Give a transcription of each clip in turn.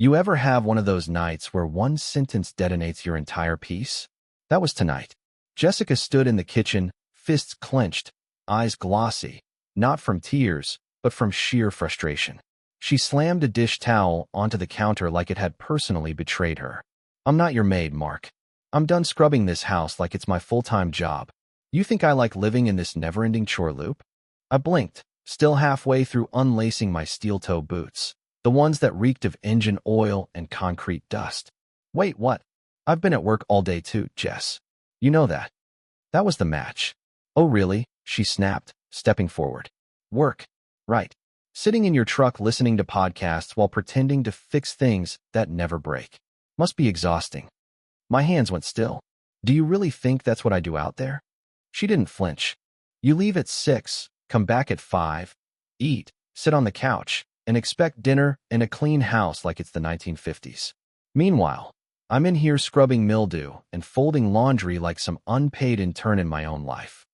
You ever have one of those nights where one sentence detonates your entire piece? That was tonight. Jessica stood in the kitchen, fists clenched, eyes glossy, not from tears, but from sheer frustration. She slammed a dish towel onto the counter like it had personally betrayed her. "I'm not your maid, Mark. I'm done scrubbing this house like it's my full-time job. You think I like living in this never-ending chore loop?" I blinked, still halfway through unlacing my steel-toe boots, the ones that reeked of engine oil and concrete dust. "Wait, what? I've been at work all day too, Jess. You know that." That was the match. "Oh, really?" she snapped, stepping forward. "Work. Right. Sitting in your truck listening to podcasts while pretending to fix things that never break. Must be exhausting." My hands went still. "Do you really think that's what I do out there?" She didn't flinch. "You leave at 6, come back at 5, eat, sit on the couch, and expect dinner in a clean house like it's the 1950s. Meanwhile, I'm in here scrubbing mildew and folding laundry like some unpaid intern in my own life."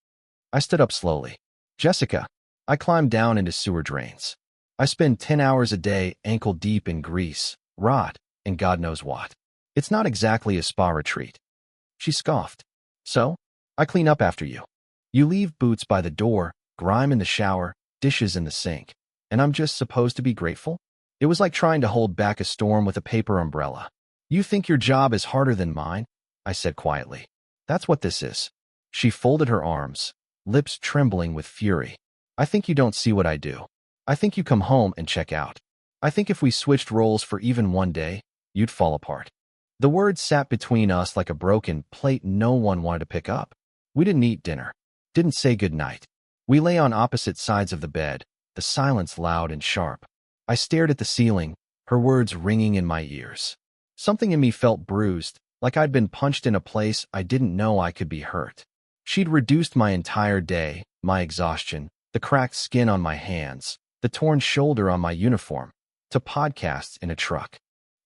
I stood up slowly. "Jessica, I climbed down into sewer drains. I spend 10 hours a day ankle-deep in grease, rot, and God knows what. It's not exactly a spa retreat." She scoffed. "So? I clean up after you. You leave boots by the door, grime in the shower, dishes in the sink, and I'm just supposed to be grateful?" It was like trying to hold back a storm with a paper umbrella. "You think your job is harder than mine?" I said quietly. "That's what this is." She folded her arms, lips trembling with fury. "I think you don't see what I do. I think you come home and check out. I think if we switched roles for even one day, you'd fall apart." The words sat between us like a broken plate no one wanted to pick up. We didn't eat dinner, didn't say goodnight. We lay on opposite sides of the bed, the silence loud and sharp. I stared at the ceiling, her words ringing in my ears. Something in me felt bruised, like I'd been punched in a place I didn't know I could be hurt. She'd reduced my entire day, my exhaustion, the cracked skin on my hands, the torn shoulder on my uniform, to podcasts in a truck.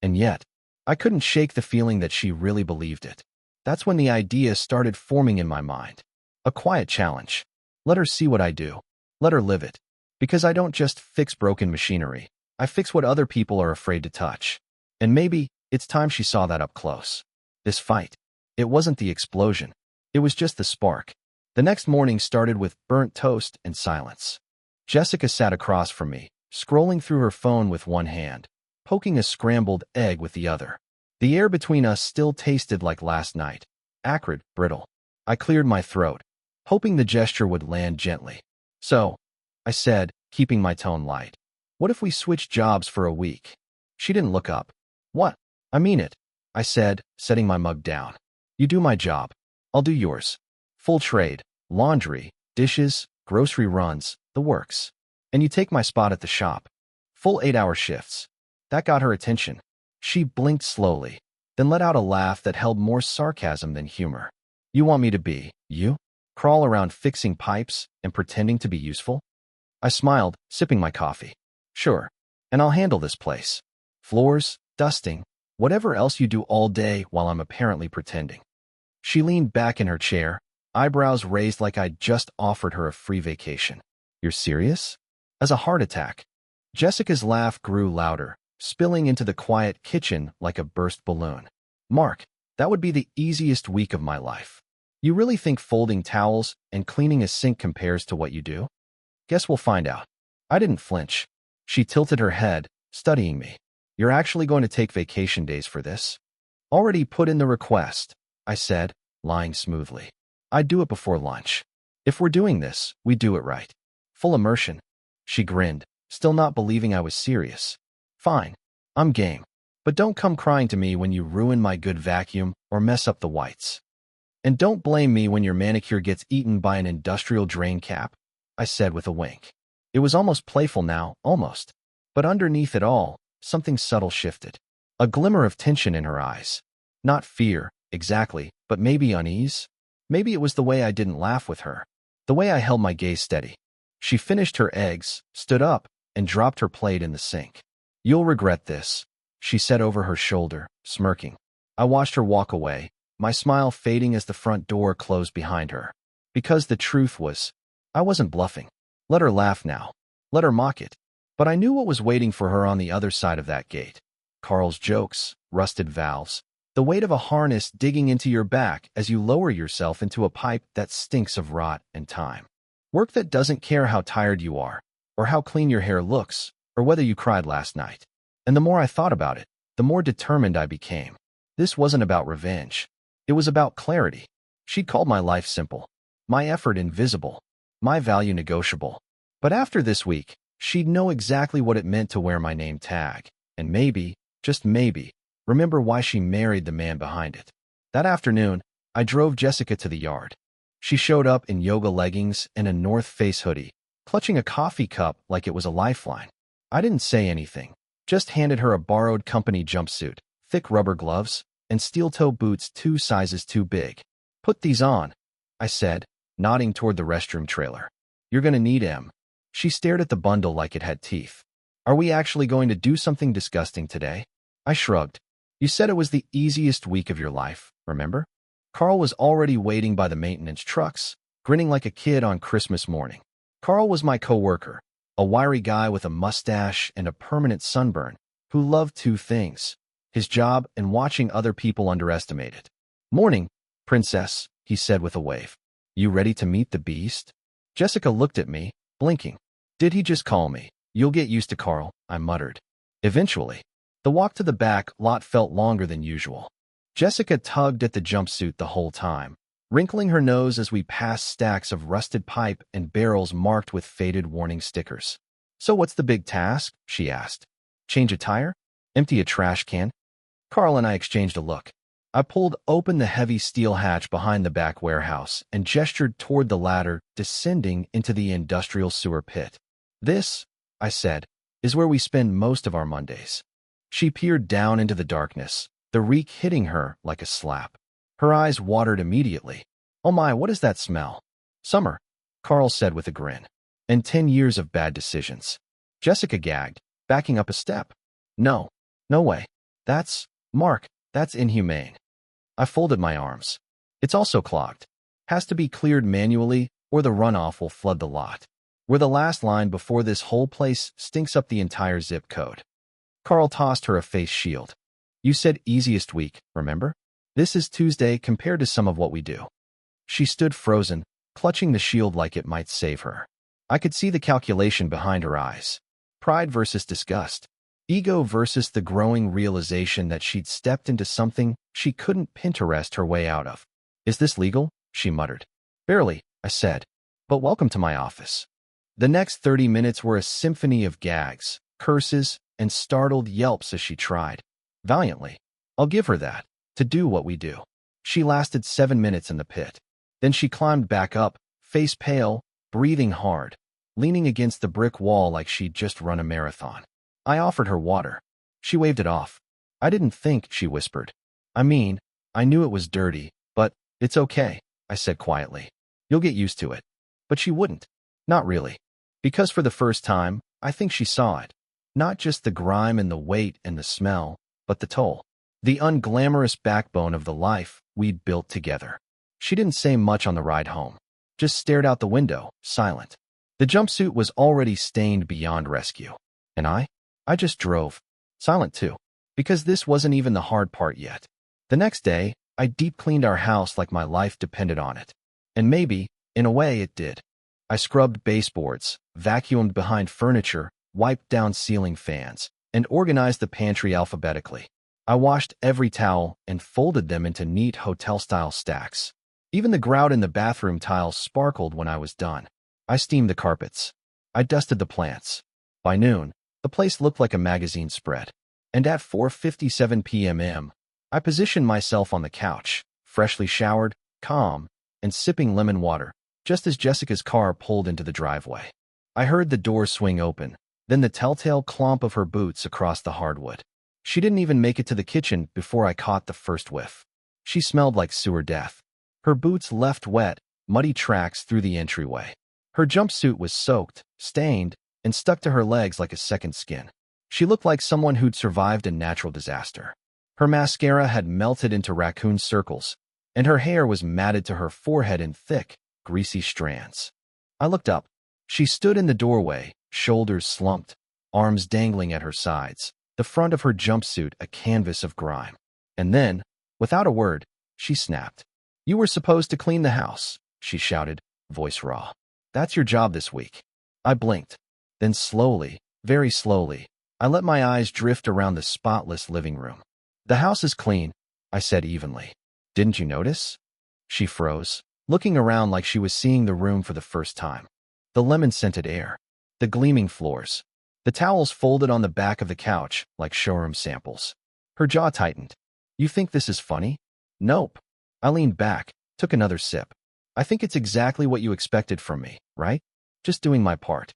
And yet, I couldn't shake the feeling that she really believed it. That's when the idea started forming in my mind. A quiet challenge. Let her see what I do. Let her live it. Because I don't just fix broken machinery. I fix what other people are afraid to touch. And maybe it's time she saw that up close. This fight. It wasn't the explosion. It was just the spark. The next morning started with burnt toast and silence. Jessica sat across from me, scrolling through her phone with one hand, poking a scrambled egg with the other. The air between us still tasted like last night, acrid, brittle. I cleared my throat, hoping the gesture would land gently. "So," I said, keeping my tone light, "what if we switched jobs for a week?" She didn't look up. "What? I mean it," I said, setting my mug down. "You do my job. I'll do yours. Full trade, laundry, dishes, grocery runs, the works. And you take my spot at the shop. Full 8-hour shifts." That got her attention. She blinked slowly, then let out a laugh that held more sarcasm than humor. "You want me to be, you? Crawl around fixing pipes and pretending to be useful?" I smiled, sipping my coffee. "Sure. And I'll handle this place. Floors, dusting, whatever else you do all day while I'm apparently pretending." She leaned back in her chair, eyebrows raised like I'd just offered her a free vacation. "You're serious?" As a heart attack. Jessica's laugh grew louder, spilling into the quiet kitchen like a burst balloon. "Mark, that would be the easiest week of my life. You really think folding towels and cleaning a sink compares to what you do?" "Guess we'll find out." I didn't flinch. She tilted her head, studying me. "You're actually going to take vacation days for this?" "Already put in the request," I said, lying smoothly. "I'd do it before lunch. If we're doing this, we do it right. Full immersion." She grinned, still not believing I was serious. "Fine. I'm game. But don't come crying to me when you ruin my good vacuum or mess up the whites. And don't blame me when your manicure gets eaten by an industrial drain cap," I said with a wink. It was almost playful now, almost. But underneath it all, something subtle shifted. A glimmer of tension in her eyes. Not fear, exactly, but maybe unease. Maybe it was the way I didn't laugh with her. The way I held my gaze steady. She finished her eggs, stood up, and dropped her plate in the sink. "You'll regret this," she said over her shoulder, smirking. I watched her walk away, my smile fading as the front door closed behind her. Because the truth was, I wasn't bluffing. Let her laugh now. Let her mock it. But I knew what was waiting for her on the other side of that gate. Carl's jokes, rusted valves, the weight of a harness digging into your back as you lower yourself into a pipe that stinks of rot and time. Work that doesn't care how tired you are, or how clean your hair looks, or whether you cried last night. And the more I thought about it, the more determined I became. This wasn't about revenge. It was about clarity. She'd called my life simple, my effort invisible, my value negotiable. But after this week, she'd know exactly what it meant to wear my name tag, and maybe, just maybe, remember why she married the man behind it. That afternoon, I drove Jessica to the yard. She showed up in yoga leggings and a North Face hoodie, clutching a coffee cup like it was a lifeline. I didn't say anything, just handed her a borrowed company jumpsuit, thick rubber gloves, and steel-toe boots 2 sizes too big. "Put these on," I said, nodding toward the restroom trailer. "You're gonna need 'em." She stared at the bundle like it had teeth. "Are we actually going to do something disgusting today?" I shrugged. "You said it was the easiest week of your life, remember?" Carl was already waiting by the maintenance trucks, grinning like a kid on Christmas morning. Carl was my coworker, a wiry guy with a mustache and a permanent sunburn, who loved 2 things: his job and watching other people underestimate it. "Morning, princess," he said with a wave. "You ready to meet the beast?" Jessica looked at me, blinking. "Did he just call me?" "You'll get used to Carl," I muttered. Eventually. The walk to the back lot felt longer than usual. Jessica tugged at the jumpsuit the whole time, wrinkling her nose as we passed stacks of rusted pipe and barrels marked with faded warning stickers. "So what's the big task?" she asked. "Change a tire? Empty a trash can?" Carl and I exchanged a look. I pulled open the heavy steel hatch behind the back warehouse and gestured toward the ladder descending into the industrial sewer pit. "This," I said, "is where we spend most of our Mondays." She peered down into the darkness, the reek hitting her like a slap. Her eyes watered immediately. "Oh my, what is that smell?" "Summer," Carl said with a grin. "And 10 years of bad decisions." Jessica gagged, backing up a step. "No. No way. Mark, that's inhumane." I folded my arms. "It's also clogged. Has to be cleared manually, or the runoff will flood the lot. We're the last line before this whole place stinks up the entire zip code." Carl tossed her a face shield. "You said easiest week, remember? This is Tuesday compared to some of what we do." She stood frozen, clutching the shield like it might save her. I could see the calculation behind her eyes. Pride versus disgust. Ego versus the growing realization that she'd stepped into something she couldn't Pinterest her way out of. "Is this legal?" she muttered. "Barely," I said. "But welcome to my office." The next 30 minutes were a symphony of gags, curses, and startled yelps as she tried, valiantly, I'll give her that, to do what we do. She lasted 7 minutes in the pit. Then she climbed back up, face pale, breathing hard, leaning against the brick wall like she'd just run a marathon. I offered her water. She waved it off. "I didn't think," she whispered. "I mean, I knew it was dirty, but it's okay," I said quietly. "You'll get used to it." But she wouldn't. Not really. Because for the first time, I think she saw it. Not just the grime and the weight and the smell, but the toll. The unglamorous backbone of the life we'd built together. She didn't say much on the ride home. Just stared out the window, silent. The jumpsuit was already stained beyond rescue. And I just drove. Silent too. Because this wasn't even the hard part yet. The next day, I deep cleaned our house like my life depended on it. And maybe, in a way, it did. I scrubbed baseboards, vacuumed behind furniture, wiped down ceiling fans, and organized the pantry alphabetically. I washed every towel and folded them into neat hotel-style stacks. Even the grout in the bathroom tiles sparkled when I was done. I steamed the carpets. I dusted the plants. By noon, the place looked like a magazine spread. And at 4:57 p.m., I positioned myself on the couch, freshly showered, calm, and sipping lemon water, just as Jessica's car pulled into the driveway. I heard the door swing open, then the telltale clomp of her boots across the hardwood. She didn't even make it to the kitchen before I caught the first whiff. She smelled like sewer death. Her boots left wet, muddy tracks through the entryway. Her jumpsuit was soaked, stained, and stuck to her legs like a second skin. She looked like someone who'd survived a natural disaster. Her mascara had melted into raccoon circles, and her hair was matted to her forehead in thick, greasy strands. I looked up. She stood in the doorway, shoulders slumped, arms dangling at her sides, the front of her jumpsuit a canvas of grime. And then, without a word, she snapped. "You were supposed to clean the house," she shouted, voice raw. "That's your job this week." I blinked. Then slowly, very slowly, I let my eyes drift around the spotless living room. "The house is clean," I said evenly. "Didn't you notice?" She froze, looking around like she was seeing the room for the first time. The lemon-scented air, the gleaming floors, the towels folded on the back of the couch like showroom samples. Her jaw tightened. "You think this is funny?" "Nope." I leaned back, took another sip. "I think it's exactly what you expected from me, right? Just doing my part."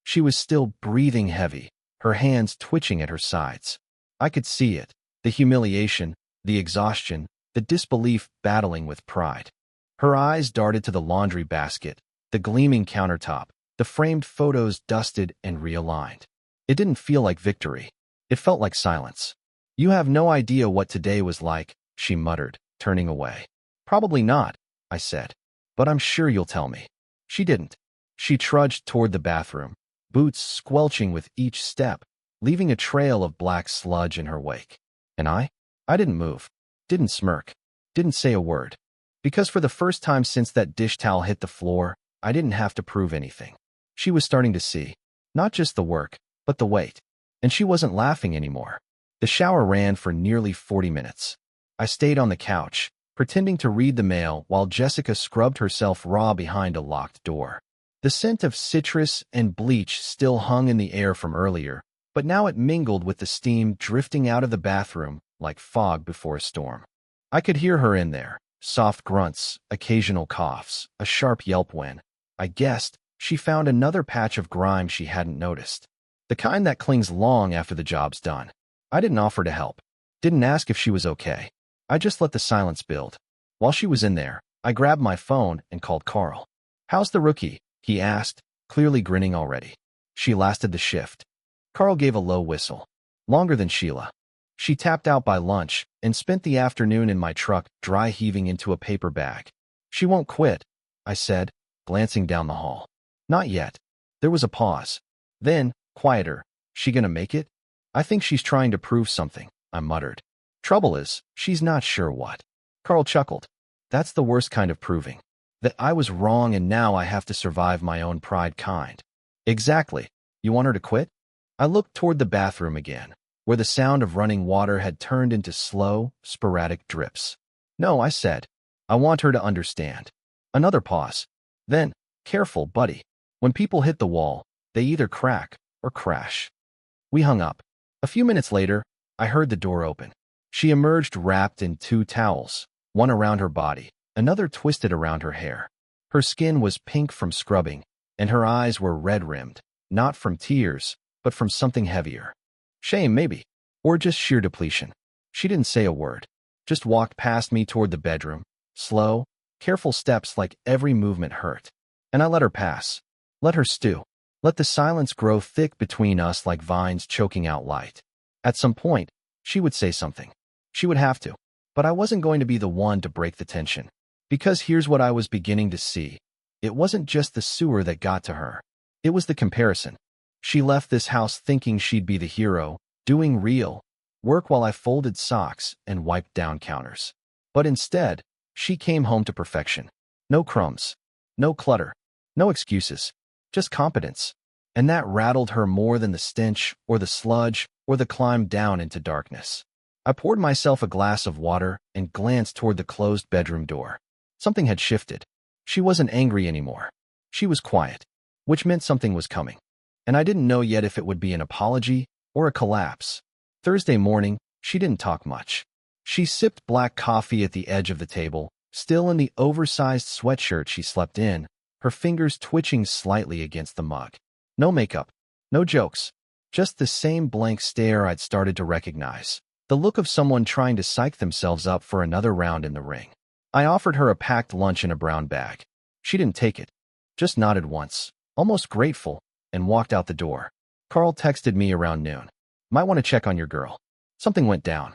She was still breathing heavy, her hands twitching at her sides. I could see it, the humiliation, the exhaustion, the disbelief battling with pride. Her eyes darted to the laundry basket, the gleaming countertop, the framed photos dusted and realigned. It didn't feel like victory. It felt like silence. "You have no idea what today was like," she muttered, turning away. "Probably not," I said. "But I'm sure you'll tell me." She didn't. She trudged toward the bathroom, boots squelching with each step, leaving a trail of black sludge in her wake. And I didn't move, didn't smirk, didn't say a word. Because for the first time since that dish towel hit the floor, I didn't have to prove anything. She was starting to see, not just the work, but the weight. And she wasn't laughing anymore. The shower ran for nearly 40 minutes. I stayed on the couch, pretending to read the mail while Jessica scrubbed herself raw behind a locked door. The scent of citrus and bleach still hung in the air from earlier, but now it mingled with the steam drifting out of the bathroom like fog before a storm. I could hear her in there, soft grunts, occasional coughs, a sharp yelp when, I guessed, she found another patch of grime she hadn't noticed. The kind that clings long after the job's done. I didn't offer to help. Didn't ask if she was okay. I just let the silence build. While she was in there, I grabbed my phone and called Carl. "How's the rookie?" he asked, clearly grinning already. "She lasted the shift." Carl gave a low whistle. "Longer than Sheila. She tapped out by lunch and spent the afternoon in my truck dry heaving into a paper bag." "She won't quit," I said, glancing down the hall. "Not yet." There was a pause. Then, quieter, "She gonna make it?" "I think she's trying to prove something," I muttered. "Trouble is, she's not sure what." Carl chuckled. "That's the worst kind of proving. That I was wrong and now I have to survive my own pride kind." "Exactly. You want her to quit?" I looked toward the bathroom again, where the sound of running water had turned into slow, sporadic drips. "No," I said. "I want her to understand." Another pause. Then, "Careful, buddy. When people hit the wall, they either crack or crash." We hung up. A few minutes later, I heard the door open. She emerged wrapped in 2 towels, one around her body, another twisted around her hair. Her skin was pink from scrubbing, and her eyes were red-rimmed, not from tears, but from something heavier. Shame, maybe, or just sheer depletion. She didn't say a word, just walked past me toward the bedroom, slow, careful steps like every movement hurt. And I let her pass, let her stew, let the silence grow thick between us like vines choking out light. At some point, she would say something. She would have to. But I wasn't going to be the one to break the tension. Because here's what I was beginning to see. It wasn't just the sewer that got to her. It was the comparison. She left this house thinking she'd be the hero, doing real work while I folded socks and wiped down counters. But instead, she came home to perfection. No crumbs, no clutter, no excuses, just competence. And that rattled her more than the stench or the sludge or the climb down into darkness. I poured myself a glass of water and glanced toward the closed bedroom door. Something had shifted. She wasn't angry anymore. She was quiet, which meant something was coming. And I didn't know yet if it would be an apology or a collapse. Thursday morning, she didn't talk much. She sipped black coffee at the edge of the table, still in the oversized sweatshirt she slept in, her fingers twitching slightly against the mug. No makeup, no jokes, just the same blank stare I'd started to recognize. The look of someone trying to psych themselves up for another round in the ring. I offered her a packed lunch in a brown bag. She didn't take it, just nodded once, almost grateful, and walked out the door. Carl texted me around noon. "Might want to check on your girl. Something went down."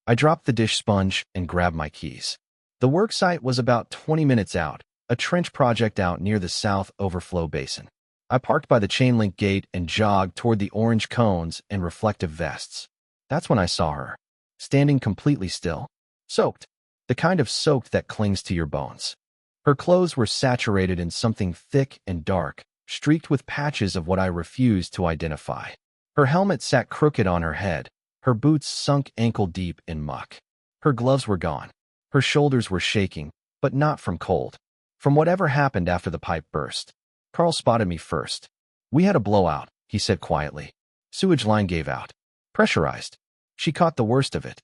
I dropped the dish sponge and grabbed my keys. The work site was about 20 minutes out, a trench project out near the south overflow basin. I parked by the chain-link gate and jogged toward the orange cones and reflective vests. That's when I saw her, standing completely still, soaked, the kind of soaked that clings to your bones. Her clothes were saturated in something thick and dark, streaked with patches of what I refused to identify. Her helmet sat crooked on her head, her boots sunk ankle-deep in muck. Her gloves were gone. Her shoulders were shaking, but not from cold. From whatever happened after the pipe burst. Carl spotted me first. "We had a blowout," he said quietly. "Sewage line gave out. Pressurized. She caught the worst of it."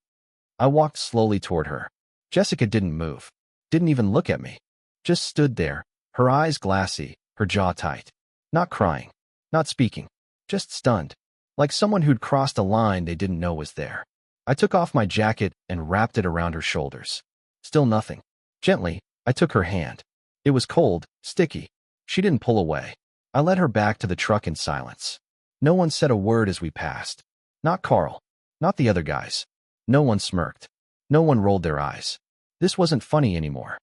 I walked slowly toward her. Jessica didn't move. Didn't even look at me. Just stood there, her eyes glassy, her jaw tight. Not crying. Not speaking. Just stunned. Like someone who'd crossed a line they didn't know was there. I took off my jacket and wrapped it around her shoulders. Still nothing. Gently, I took her hand. It was cold, sticky. She didn't pull away. I led her back to the truck in silence. No one said a word as we passed. Not Carl. Not the other guys. No one smirked. No one rolled their eyes. This wasn't funny anymore.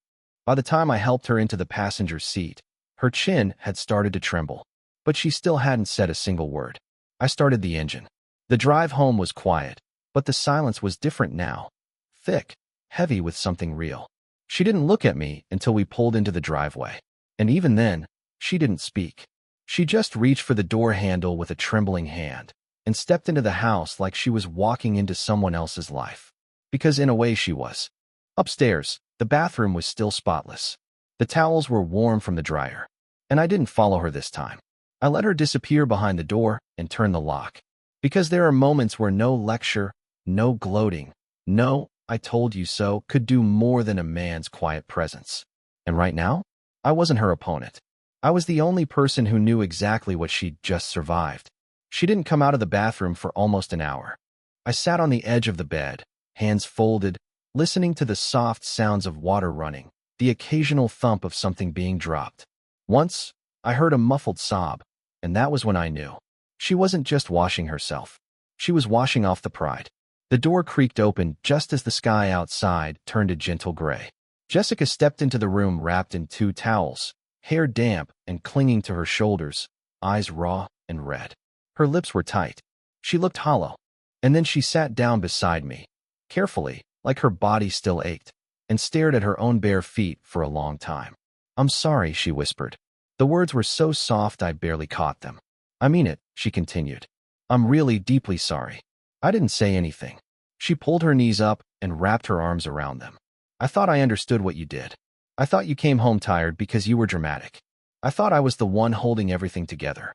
By the time I helped her into the passenger seat, her chin had started to tremble. But she still hadn't said a single word. I started the engine. The drive home was quiet, but the silence was different now. Thick, heavy with something real. She didn't look at me until we pulled into the driveway. And even then, she didn't speak. She just reached for the door handle with a trembling hand and stepped into the house like she was walking into someone else's life. Because in a way she was. Upstairs, the bathroom was still spotless. The towels were warm from the dryer. And I didn't follow her this time. I let her disappear behind the door and turn the lock. Because there are moments where no lecture, no gloating, no "I told you so" could do more than a man's quiet presence. And right now, I wasn't her opponent. I was the only person who knew exactly what she'd just survived. She didn't come out of the bathroom for almost an hour. I sat on the edge of the bed, hands folded, listening to the soft sounds of water running, the occasional thump of something being dropped. Once, I heard a muffled sob, and that was when I knew. She wasn't just washing herself. She was washing off the pride. The door creaked open just as the sky outside turned a gentle gray. Jessica stepped into the room wrapped in 2 towels, hair damp and clinging to her shoulders, eyes raw and red. Her lips were tight. She looked hollow. And then she sat down beside me, carefully, like her body still ached, and stared at her own bare feet for a long time. "I'm sorry," she whispered. The words were so soft I barely caught them. "I mean it," she continued. "I'm really deeply sorry." I didn't say anything. She pulled her knees up and wrapped her arms around them. "I thought I understood what you did. I thought you came home tired because you were dramatic. I thought I was the one holding everything together."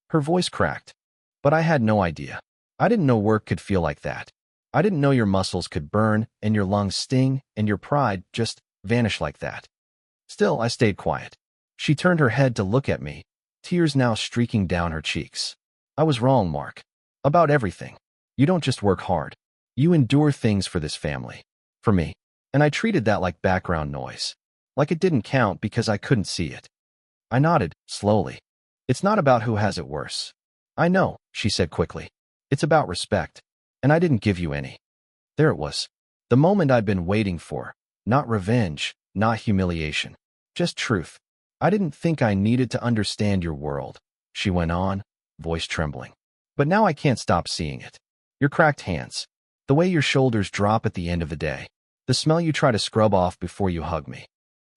Her voice cracked. But I had no idea. I didn't know work could feel like that. I didn't know your muscles could burn and your lungs sting and your pride just vanish like that. Still, I stayed quiet. She turned her head to look at me, tears now streaking down her cheeks. "I was wrong, Mark. About everything. You don't just work hard. You endure things for this family. For me." And I treated that like background noise. Like it didn't count because I couldn't see it. I nodded, slowly. "It's not about who has it worse." "I know," she said quickly. "It's about respect. And I didn't give you any." There it was. The moment I'd been waiting for. Not revenge, not humiliation. Just truth. "I didn't think I needed to understand your world," she went on, voice trembling. "But now I can't stop seeing it. Your cracked hands. The way your shoulders drop at the end of the day. The smell you try to scrub off before you hug me."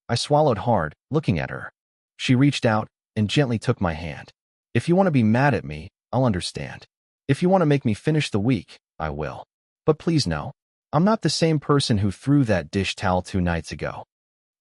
I swallowed hard, looking at her. She reached out and gently took my hand. "If you want to be mad at me, I'll understand. If you want to make me finish the week, I will. But please know, I'm not the same person who threw that dish towel 2 nights ago."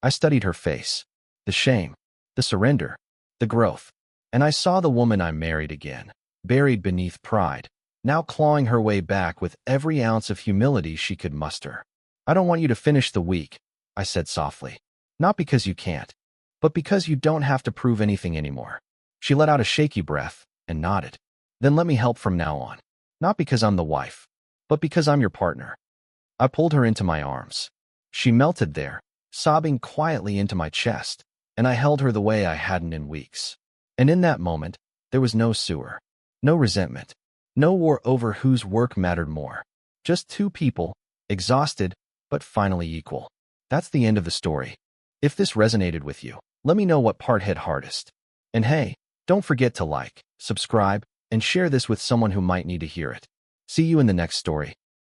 I studied her face. The shame, the surrender, the growth. And I saw the woman I married again, buried beneath pride, now clawing her way back with every ounce of humility she could muster. "I don't want you to finish the week," I said softly. "Not because you can't, but because you don't have to prove anything anymore." She let out a shaky breath and nodded. "Then let me help from now on. Not because I'm the wife, but because I'm your partner." I pulled her into my arms. She melted there, sobbing quietly into my chest, and I held her the way I hadn't in weeks. And in that moment, there was no sewer, no resentment, no war over whose work mattered more. Just 2 people, exhausted, but finally equal. That's the end of the story. If this resonated with you, let me know what part hit hardest. And hey, Don't forget to like, subscribe, and share this with someone who might need to hear it. See you in the next story.